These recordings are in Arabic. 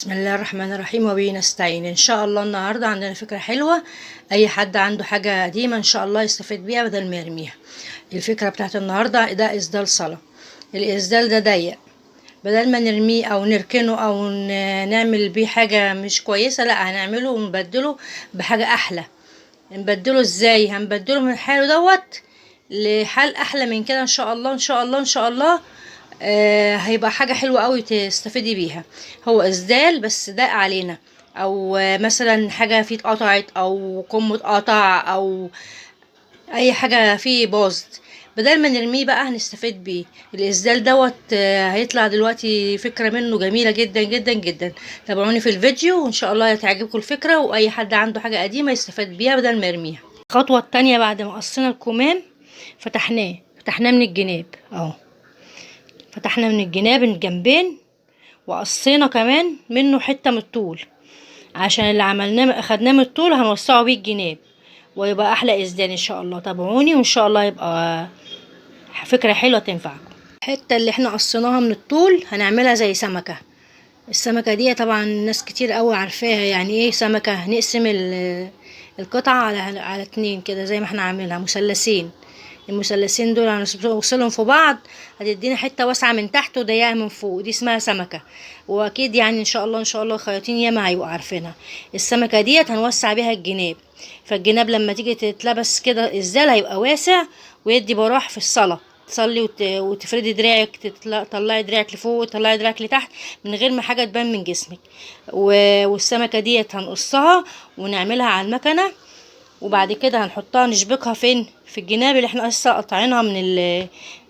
بسم الله الرحمن الرحيم وبه نستعين. ان شاء الله النهارده عندنا فكره حلوه. اي حد عنده حاجه قديمه ان شاء الله يستفيد بيها بدل ما يرميها. الفكره بتاعت النهارده ده اسدال صلاه. الاسدال ده ضيق، بدل ما نرميه او نركنه او نعمل بيه حاجه مش كويسه، لا هنعمله ونبدله بحاجه احلى. نبدله ازاي؟ هنبدله من حاله دوت لحال احلى من كده ان شاء الله ان شاء الله ان شاء الله. هيبقى حاجة حلوة قوي تستفيدي بيها. هو اسدال بس ضاق علينا، او مثلا حاجة فيه اتقطعت او كم اتقطع او اي حاجة فيه باظت، بدل ما نرميه بقى هنستفيد بيه. الاسدال دوت هيطلع دلوقتي فكرة منه جميلة جدا جدا جدا. تابعوني في الفيديو وان شاء الله تعجبكم الفكرة، واي حد عنده حاجة قديمة يستفاد بيها بدل ما يرميها. الخطوة التانية بعد ما قصينا الكمام فتحناه من الجناب اهو. فتحنا من الجناب الجنبين وقصينا كمان منه حتة من الطول، عشان اللي عملناه اخدناه من الطول هنوسعه بيه الجناب ويبقى احلى اسدان ان شاء الله. تابعوني وان شاء الله يبقى فكرة حلوة تنفعكم. الحتة اللي احنا قصيناها من الطول هنعملها زي سمكة. السمكة دي طبعا ناس كتير قوي عارفاها، يعني ايه سمكة. هنقسم القطعة على اتنين كده زي ما احنا عاملينها مثلثين. المثلثين دول هنوصلهم في بعض، هتدينا حته واسعه من تحت وضيقه من فوق، دي اسمها سمكه. واكيد يعني ان شاء الله ان شاء الله خياطين ياما هيبقوا عارفينها. السمكه ديت هنوسع بيها الجناب، فالجناب لما تيجي تتلبس كده ازاي هيبقى واسع ويدي براح في الصلاه. تصلي وتفردي دراعك، تطلعي دراعك لفوق وتطلعي دراعك لتحت من غير ما حاجه تبان من جسمك. والسمكه ديت هنقصها ونعملها على المكنه، وبعد كده هنحطها نشبكها فين؟ في الجناب اللي احنا لسه قاطعينها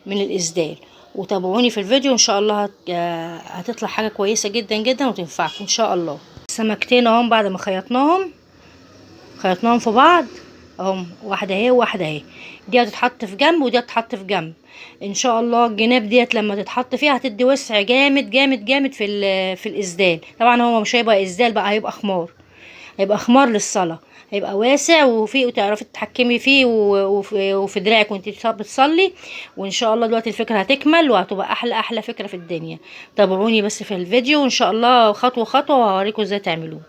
من الاسدال. وتابعوني في الفيديو ان شاء الله هتطلع حاجه كويسه جدا جدا وتنفعكم ان شاء الله. سمكتين اهم بعد ما خيطناهم في بعض اهم، واحده اهي وواحده اهي. دي هتتحط في جنب ودي هتتحط في جنب ان شاء الله. الجناب ديت لما تتحط فيها هتدي وسع جامد جامد جامد في الاسدال. طبعا هو مش هيبقى اسدال بقى، هيبقى خمار للصلاة. هيبقى واسع وفيه وتعرفي تتحكمي فيه وفي دراعك وانت بتصلي. وان شاء الله دلوقتي الفكرة هتكمل وهتبقى احلى فكرة في الدنيا. تابعوني بس في الفيديو وان شاء الله خطوة خطوة وهوريكم ازاي تعملوه.